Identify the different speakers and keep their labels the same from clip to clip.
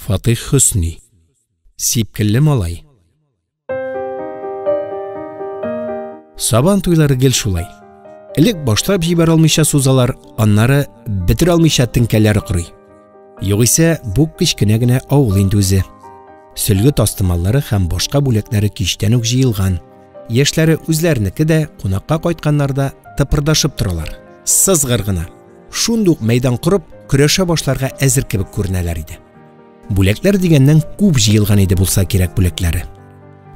Speaker 1: Фатих Хөсни. Сипкелле малай. Сабан туйлары гел шулай. Элек башлап җибәр алмыйча сузалар, аннары бетер алмыйча теңкәләре кырый. Югыйсә, бу кичкенә генә авыл инде үзе. Сөлге тастымаллары һәм башка бүләкләре кичтән үк җыелган. Яшьләре үзләренеке дә кунакка кайтканнарда тыпырдашып торалар. Сызгыр гына. Шундук мәйдан корып, көрәшә башларга әзер кебек күренәләр иде. Бүләкләр дигәннән күп җыелган иде булса кирәк бүләкләре.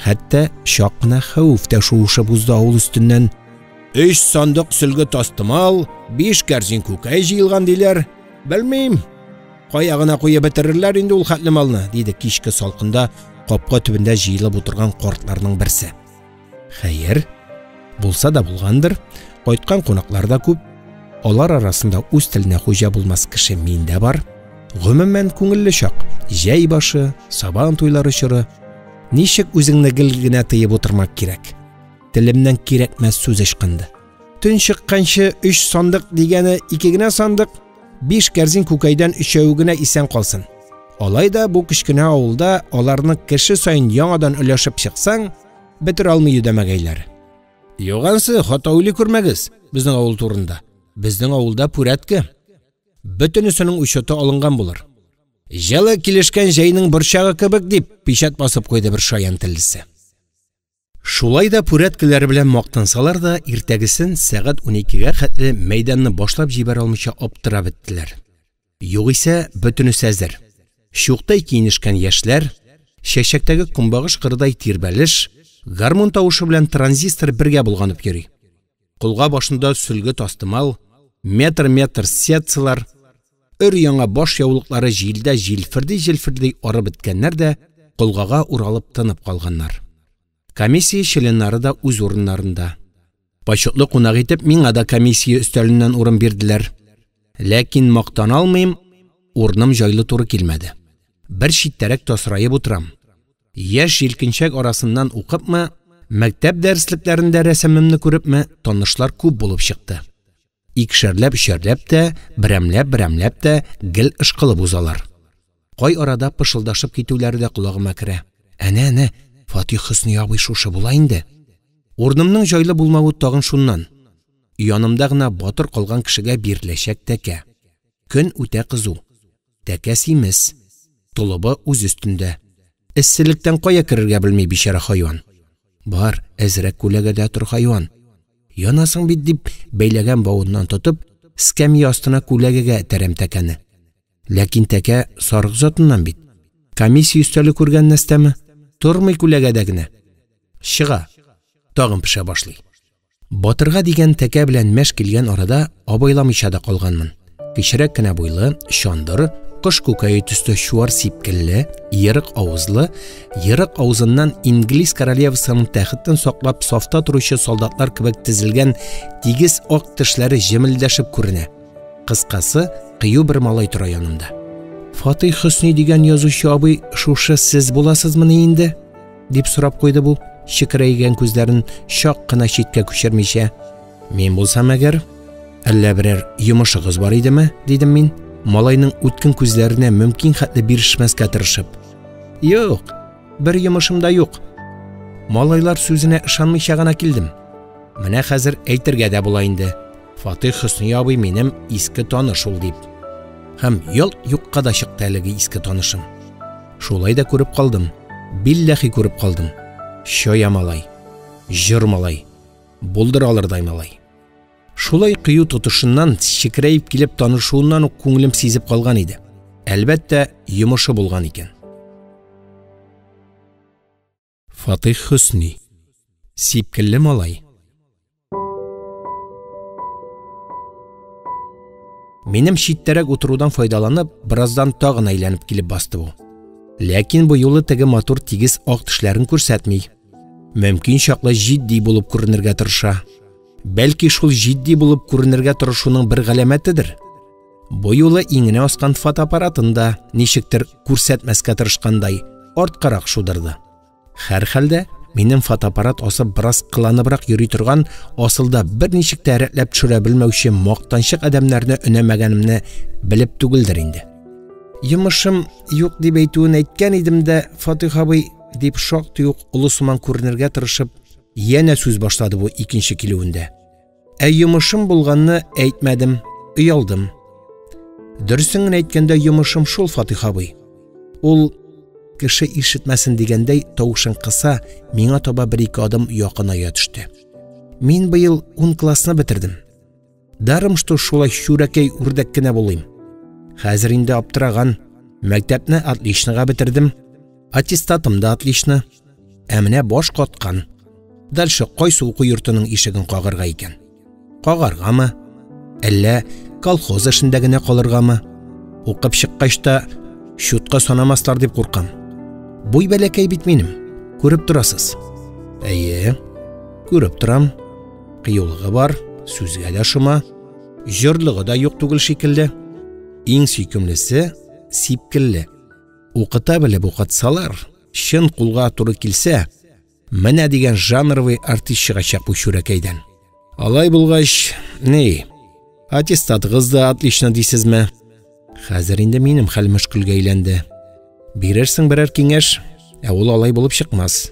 Speaker 1: Хәтта шак кына хәүеф тә шуышып узды авыл өстеннән. 3 сандык сөлге тастымал, 5 кәрзин күкәй җыелган диләр. Белмим. Кая гына куеп бетерерләр инде ул хәтле малны, диде кичке салкында капка төбендә җыелып утырган картларның берсе. Хәер, булса да булгандыр. Кайткан кунаклар да күп. Алар арасында үз теленә хуҗа булмас кеше мин дә бар. Гомумән күңелле чак. Җәй башы, сабан туйлары чоры. Ничек үзеңне гел генә тыеп утырмак кирәк. Телемнән кирәкмәс сүз ычкынды. Төн чыкканчы 3 сандык дигәне 2 генә сандык, 5 кәрзин күкәйдән 3 генә исән калсын. Алайда бу кичкенә авылда аларны кеше сайын яңадан өләшеп чыксаң, бетер алмый үдәмәгәйләр. Югансы хатаули күрмәгез безнең авыл турында. Безнең авылда пүрәтке. Бөтенесенең учеты алынган булыр. Җылы килешкән җәйнең борчагы кебек дип печат басып куйды бер шаян теллесе. Шулай да пүрәткеләре белән мактансалар да иртәгесен сәгать 12гә хәтле мәйданны башлап җибәр алмыйча аптырап беттеләр. Югыйсә бөтенесе әзер. Шуқтай киенешкән яшьләр, чәчәктәге кумбагыш кырдай тирбәлеш, гармон тавышы белән транзистор бергә булганып йөри. Кулга башында сөлге тастымал, метр сетсылар, өр-яңа баш яулыклары җилдә җилферди арып беткәннәр дә кулгага уралып тынып калганнар. Комиссия членнары да үз урыннарында. Почетлы кунак итеп миңа да комиссия өстәленнән урын бирделәр. Ләкин мактан алмыйм, урыным җайлы туры килмәде. Бер читтәрәк тасраеп утырам. Яшь җилкенчәк арасыннан укыпмы, мәктәп дәреслекләрендә рәсемемне күрепме, танышлар күп булып чыкты. Икшәрләп-ишәрләп тә, берәмләп тә гел ышкылып узалар. Кай арада пышылдашып китүләре дә колагыма керә. Әнә, Фатих Хөсни абый шушы була инде. Урынымның җайлы булмавы тагын шуннан. Янымда гына батыр калган кешегә биреләчәк тәкә. Көн үтә кызу. Тәкә симез. Толыбы үз өстендә. Эсселектән кая керергә белми бичара хайван. Бар, әзрәк күләгәдә тор хайван. Янасың бит дип бәйләгән бавыннан тотып, скамья астына күләгәгә тәрәм тәкәне. Ләкин тәкә сарык затыннан бит. Комиссия өстәле күргән нәрсәме? Тормый күләгәдә генә. Чыга. Тагын пешә башлый. Батырга дигән тәкә белән мәш килгән арада абайламыйча да калганмын. Кечерәк кенә буйлы, чандыр, кыш күкәе төсле чуар сипкелле, ерык авызлы, ерык авызыннан инглиз королевасының тәхеттен саклап сафта торучы солдатлар кебек тезелгән тигез ак тешләре җемелдәшеп күренә. Кыскасы, кыю бер малай тора янымда. Фатих Хөсни дигән язучы абый, шушы сез буласызмы инде? Дип сорап куйды бу, чикрәйгән күзләрен чак кына читкә күчермичә. Мин булсам әгәр, әллә берәр йомышыгыз бар идеме? Дидем мин. Малайның үткен күзләренә мөмкин хәтле бирешмәскә тырышып. Юк, бер йомышым да юк. Малайлар сүзенә ышанмыйча гына килдем. Менә хәзер әйтергә дә була инде. Фатих Хөсни абый минем иске таныш ул дип. Һәм юкка да чыкты әлеге иске танышым. Шулай да күреп калдым. Билләхи күреп калдым. Шоя малай, җыр малай, булдыр алырдай малай. Шулай кыю тотышыннан чикрәйеп килеп танышуыннан ук күңелем сизеп калган иде. Әлбәттә, йомышы булган икән. Фатих Хөсни. Сипкелле малай. Минем читтәрәк утырудан файдаланып, бераздан тагын әйләнеп килеп басты бу. Ләкин бу юлы теге матур тигез ак тешләрен күрсәтми. Мөмкин чаклы җитди булып күренергә тырыша. Бәлки шул җитди булып күренергә тырышуның бер галәмәтедер. Бу юлы иңенә аскан фотоаппаратында ничектер күрсәтмәскә тырышкандай арткарак шудырды. Һәрхәлдә минем фотоаппарат асып бераз кыланыбрак йөри торган, асылда бер ничек тә рәтләп төшерә белмәүче мактанчык адәмнәрне өнәмәгәнемне белеп түгелдер инде. Йомышым юк дип әйтүен әйткән идем дә, Фатих абый, дип шактый ук улысыман күренергә тырышып, янә сүз башлады бу икенче килүендә. Йомышым булганны әйтмәдем, уялдым. Дөресен әйткәндә йомышым шул, Фатих абый. Ул кеше ишетмәсен дигәндәй тавышын кыса, миңа таба бер-ике адым якыная төште. Мин быел 10 классны бетердем. Дарым, что шулай шүрәкәй үрдәк кенә булыйм. Хәзер инде аптыраган, мәктәпне отличныга бетердем. Аттестатым да отлично. Менә баш каткан. Дальше кайсы уку йортының ишеген кагарга икән? Кагаргамы? Әллә колхоз эшендә генә калыргамы? Укып чыккач та шутка санамаслар дип куркам. Буй бәләкәй бит минем. Күреп торасыз. Әйе, күреп торам. Кыюлыгы бар, сүзгә дә шома. Җырлыгы да юк түгел шикелле. Иң сөйкемлесе сипкелле. Укыта белеп укытсалар, чын кулга туры килсә, менә дигән жанровый артист чыгачак бу шүрәкәйдән. Алай булгач, аттестатыгыз да отлично дисезме? Хәзер инде минем хәл мөшкелгә әйләнде. Бирерсең берәр киңәш, ул алай булып чыкмас.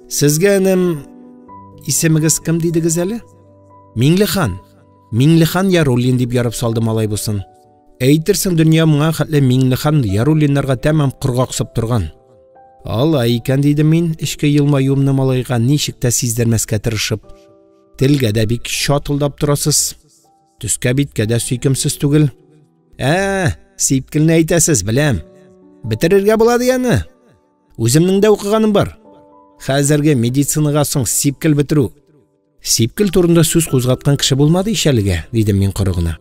Speaker 1: Сезгә исемегез кем дидегез әле? Миңлехан. Миңлехан Яруллин дип ярып салды малай бусын. Әйтерсең, дөнья моңа хәтле Миңлехан Яруллиннарга тәмам кыргаксып торган. Алай икән дидем мин, эчке елмаюымны малайга ничек тә сиздермәскә тырышып. Телгә дә бик шатылдап торасыз. Төскә биткә дә сөйкемсез түгел. Сипкелне әйтәсез, беләм. Бетерергә була дигәнне. Үземнең дә укыганым бар. Хәзерге медицинага соң сипкел бетерү. Сипкел турында сүз кузгаткан кеше булмады ишәлегә, дидем мин корыгына.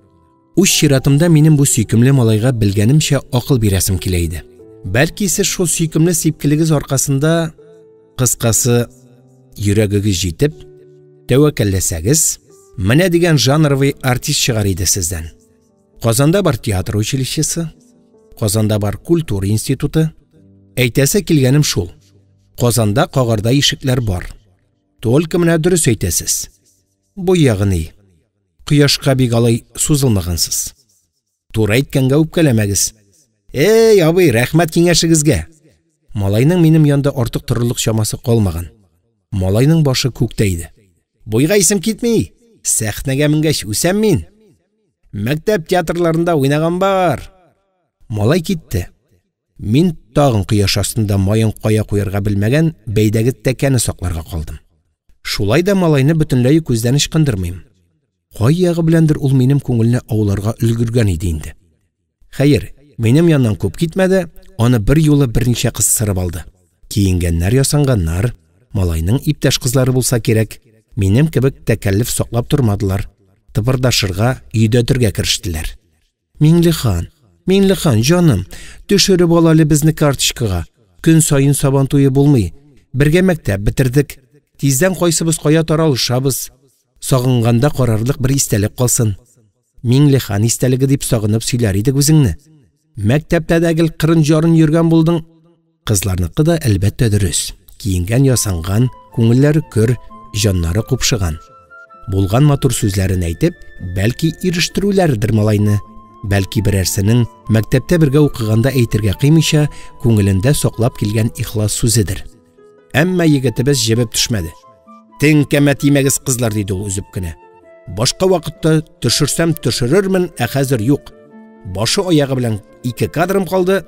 Speaker 1: Үз чиратымда минем бу сөйкемле малайга белгәнемчә акыл бирәсем килә иде. Бәлки сез шул сөйкемле сипкелегез аркасында, кыскасы, йөрәгегез җитеп, тәвәккәлләсәгез, менә дигән жанровый артист чыгар иде сездән. Казанда бар театр училищесы, Казанда бар культура институты. Әйтәсе килгәнем шул. Казанда кагарда ишекләр бар. Только менә дөрес әйтәсез. Бу ягыны Кояшка бик алай сузылмагансыз. Туры әйткәнгә үпкәләмәгез. Абый, рәхмәт киңәшегезгә. Малайның минем янда артык торырлык чамасы калмаган. Малайның башы күктә иде. Буйга исем китми. Сәхнәгә менгәч үсәм мин. Мәктәп театрларында уйнаган бар. Малай китте. Мин тагын кояш астында майын кая куярга белмәгән бәйдәге тәкәне сакларга калдым. Шулай да малайны бөтенләй күздән ычкындырмыйм. Кай ягы беләндер ул минем күңелне ауларга өлгергән иде инде. Хәер, минем яннан күп китмәде, аны бер юлы берничә кыз сырып алды. Киенгәннәр ясанганнар, малайның иптәш кызлары булса кирәк, минем кебек тәкәллиф саклап тормадылар. Тыбырдашырга, өйдәтергә керештеләр. Миңлехан, җаным, төшереп ал әле безне карточкага. Көн сайын сабан туе булмый. Бергә мәктәп бетердек. Тиздән кайсыбыз кая таралышабыз. Сагынганда карарлык бер истәлек калсын. Миңлехан истәлеге дип сагынып сөйләр идек үзеңне. Мәктәптә дәгел кырын ярын йөргән булдың. Кызларныкы да әлбәттә дөрес. Киенгән ясанган, күңелләре көр, җаннары купшыган. Булган матур сүзләрен әйтеп, бәлки ирештерүләрдер малайны. Бәлки берәрсенең мәктәптә бергә укыганда әйтергә кыймыйча, күңелендә саклап килгән ихлас сүзедер. Әмма егетебез җебеп төшмәде. Теңкәмә тимәгез кызлар, диде ул үзеп кенә. Башка вакытта төшерсәм төшерермен, хәзер юк. Башы аягы белән 2 кадрым калды.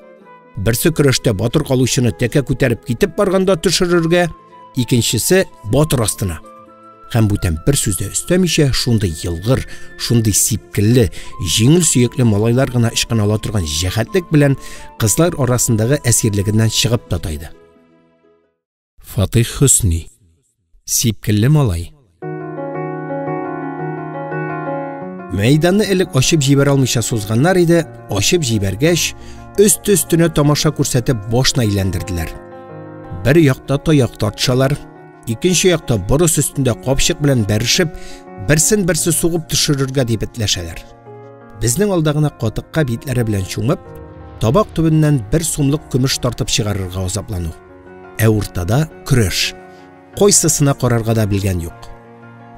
Speaker 1: Берсе көрәштә батыр калучыны тәкә күтәреп китеп барганда төшерергә, икенчесе батыр астына. Һәм бүтән бер сүздә өстәмичә, шундый йылгыр, шундый сипкелле, җиңел сөекле малайлар гына ишкән ала торган җәһәтлек белән кызлар арасындагы әсирлегеннән чыгып татайды. Фатих Хөсни. Сипкелле малай. Мәйданны элек ачып җибәрә алмыйча сузганнар иде, ачып җибәргәч, өст-өстенә тамаша күрсәтеп башына әйләндерделәр. Бер якта таяк тартшалар, икенче якта борыс өстендә капчык белән бәришеп, берсен-берсе сугып төшерергә дип этләшәләр. Безнең алдагына катыкка битләре белән чумып, табак төбеннән 1 сумлык көмеш тартып чыгарырга азаплану. Уртада көрәш. Кайсысына карарга да белгән юк.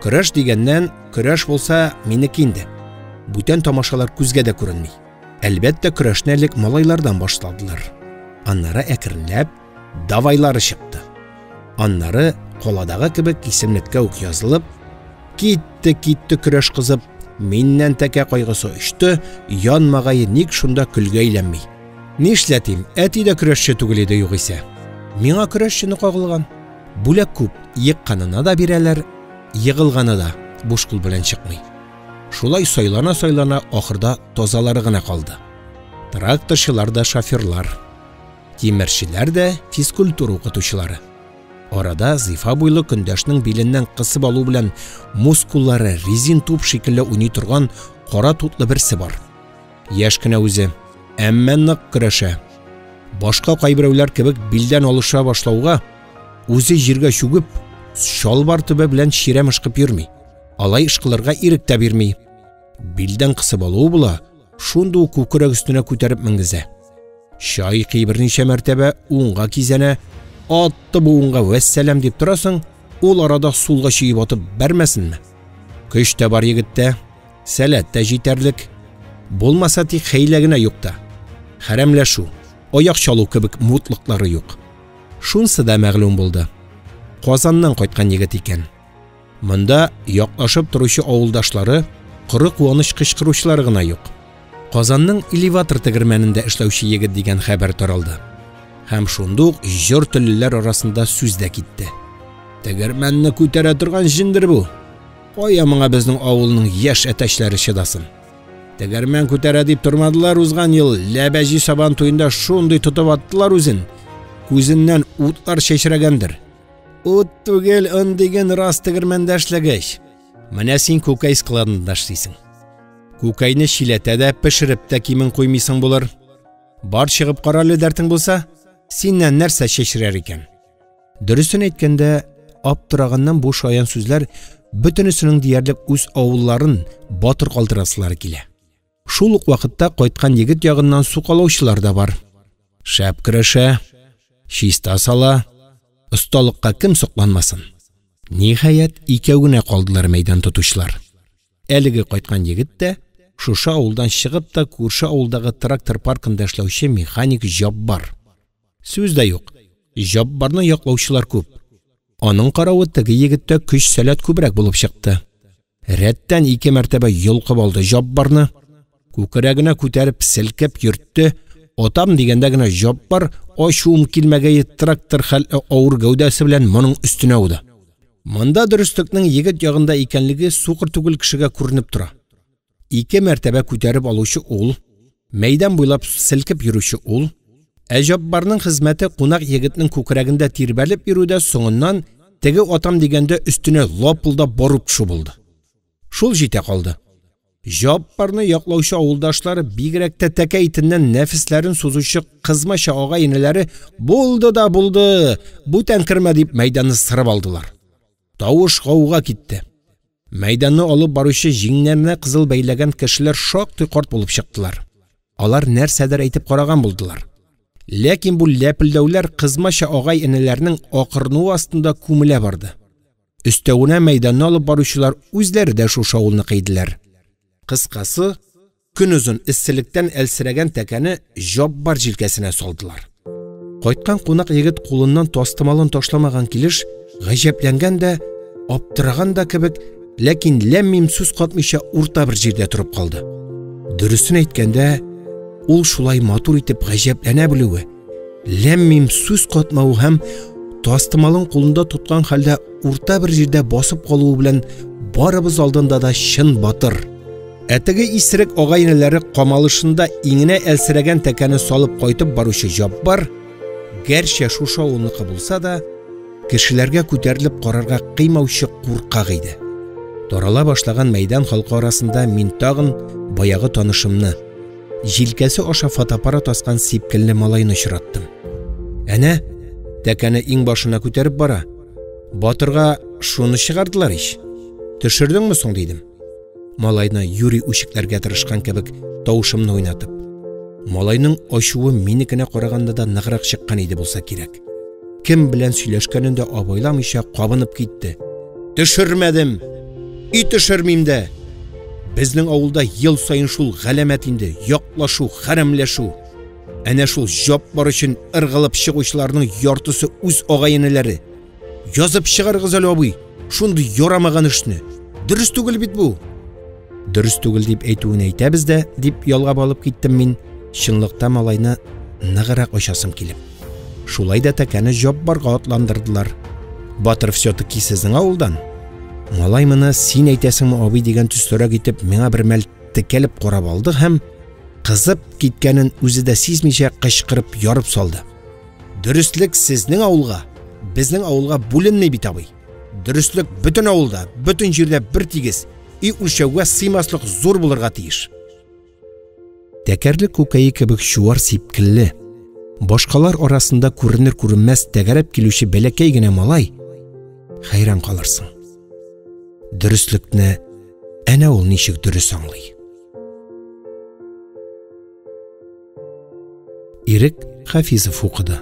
Speaker 1: Көрәш дигәннән, көрәш булса минеке инде. Бүтән тамашалар күзгә дә күренми. Әлбәттә көрәшне элек малайлардан башладылар. Аннары әкренләп давайлары чыкты. Аннары коладагы кебек исемлеккә үк язылып, китте көрәш кызып, миннән тәкә кайгысы очты, янмагае ник шунда көлгә әйләнми. Нишләтим, әти дә көрәшче түгел иде югыйсә. Миңа көрәшчене кагылган. Бүләк күп, йыкканына да бирәләр, йыгылганы да буш кул белән чыкмый. Шулай сайлана ахырда тазалары гына калды. Тракторчылар да шоферлар, тимерчеләр дә физкультура укытучылары. Арада зифа буйлы көндәшнең биленнән кысып алу белән мускуллары резин туп шикелле уйный торган кара тутлы берсе бар. Яшь кенә үзе, әмма нык көрәшә. Башка кайберәүләр кебек билдән алыша башлауга, үзе җиргә чүгеп, шалбар төбе белән ширәм ышкып йөрми. Алай ышкылырга ирек тә бирми. Билдән кысып алу була, шунда ук күкрәк өстенә күтәреп менгезә. Шайкый берничә мәртәбә уңга кизәнә, атты буынга вәссәлам дип торасың, ул арада сулга чөеп атып бәрмәсенме? Көч тә бар егеттә, сәләт тә җитәрлек. Булмаса тик хәйлә генә юкта. Хәрәмләшү, аяк чалу кебек мутлыклары юк. Шунсы да мәгълүм булды. Казаннан кайткан егет икән. Монда яклашып торучы авылдашлары, кыры куаныч кычкыручылары гына юк. Казанның элеватор тегермәнендә эшләүче егет дигән хәбәр таралды. Һәм шундук җыр теллеләр арасында сүз дә китте. Тегермәнне күтәрә торган җиндер бу. Кая моңа безнең авылның яшь әтәчләре чыдасын. Тегермән күтәрә дип тормадылар узган ел, Ләбәҗи сабан туенда шундый тотып аттылар үзен. Күзеннән утлар чәчрәгәндер. Ут түгел ын дигән рас тегермәндә эшләгәч. Менә син күкәй складында эшлисең. Күкәйне шиләтә дә пешереп тә кимен куймыйсың булыр. Бар чыгып каралы дәртең булса, синнән нәрсә чәчрәр икән? Дөресен әйткәндә, аптыраганнан бу шаян сүзләр бөтенесенең диярлек үз авылларын батыр калтырасылары килә. Шул ук вакытта кайткан егет ягыннан сукалаучылар да бар. Шәп көрәшә, чиста сала, осталыкка кем сокланмасын. Ниһаять, икәү генә калдылар мәйдан тотучылар. Әлеге кайткан егет тә шушы авылдан чыгып та күрше авылдагы трактор паркында эшләүче механик Жаббар. Сүз дә юк. Жаббарны яклаучылар күп. Аның каравы теге егеттә көч сәләт күбрәк булып чыкты. Рәттән 2 мәртәбә йолкып алды Жаббарны. Күкрәгенә күтәреп селкеп йөртте. Отам дигәндә генә Жаббар ачуым килмәгәе трактор хәл авыр гәүдәсе белән моның өстенә ауды. Монда дөреслекнең егет ягында икәнлеге сукыр түгел кешегә күренеп тора. 2 мәртәбә күтәреп алучы ул, мәйдан буйлап селкеп йөрүче ул, Жаббарның хезмәте кунак егетнең күкрәгендә тирбәлеп йөрүдә соңыннан теге атам дигәндә өстенә лапылдап барып төшү булды. Шул җитә калды. Жаббарны яклаучы авылдашлары бигрәк тә тәкә итеннән нәфисләрен сузучы кызмача агай-инеләре булды да булды, бүтән кермә дип мәйданны сырып алдылар. Тавыш гауга китте. Мәйданны алып баручы җиңнәренә кызыл бәйләгән кешеләр шактый карт булып чыктылар. Алар нәрсәдер әйтеп караган булдылар. Ләкин бу ләпелдәүләр кызмача агай-инеләрнең акырнуы астында күмелә барды. Өстәвенә мәйданны алып баручылар үзләре дә шушы авылны кыйдылар. Кыскасы, көнүзен исселектән әлсерәгән тәкәне Жаббар җилкәсенә салдылар. Кайткан кунак егет кулыннан тастымалын ташламаган килеш, гаҗәпләнгән дә, аптыраган да кебек, ләкин ләммим сүз катмыйча урта бер җирдә турып калды. Дөресен әйткәндә, ул шулай матур итеп гаҗәпләнә белүе, ләммим сүз катмау һәм тастымалын кулында тоткан хәлдә урта бер җирдә басып калуы белән барыбыз алдында да чын батыр. Әтеге исерек агай-инеләре камалышында иңенә әлсерәгән тәкәне салып кайтып баручы Жаббар, гәрчә шушы авылныкы булса да, кешеләргә күтәрелеп карарга кыймаучы куркак иде. Тарала башлаган мәйдан халкы арасында мин тагын баягы танышымны, җилкәсе аша фотоаппарат аскан сипкелле малайны очраттым. Әнә, тәкәне иң башына күтәреп бара. Батырга шуны чыгардылар ич. Төшердеңме соң дидем. Малайны юри үчекләргә тырышкан кебек тавышымны уйнатып. Малайның ачуы минекенә караганда да ныграк чыккан иде булса кирәк. Кем белән сөйләшкәнендә абайламыйча кабынып китте. Төшермәдем. И төшермим дә. Безнең авылда ел сайын шул галәмәт инде, яклашу, хәрәмләшү. Әнә шул җап бар өчен ыргылып чыгучыларның яртысы үз агайыннары. Язып чыгарыгыз әле абый, шундый ярамаган эшне. Дөрес түгел бит бу. Дөрес түгел дип әйтүен әйтәбез дә, дип ялгап алып киттем мин. Чынлыкта малайны ныгырак ачасым килеп. Шулай да тәкәне җап барга атландырдылар. Батыр все-таки сезнең авылдан. Малай моны син әйтәсеңме абый дигән төслерәк итеп миңа бер мәл текәлеп карап алды һәм кызып киткәнен үзе дә сизмичә кычкырып ярып салды. Дөрестлек сезнең авылга, безнең авылга бүленмәй бит абый. Дөрестлек бөтен авылда, бөтен җирдә бер тигез, и үлчәүгә сыймаслык зур булырга тиеш. Тәкәрле күкәе кебек чуар сипкелле, башкалар арасында күренер-күренмәс тәгәрәп килүче бәләкәй генә малай, хәйран калырсың. Дөреслекне әнә ул ничек дөрес аңлый. Ирек Хафизов укыды.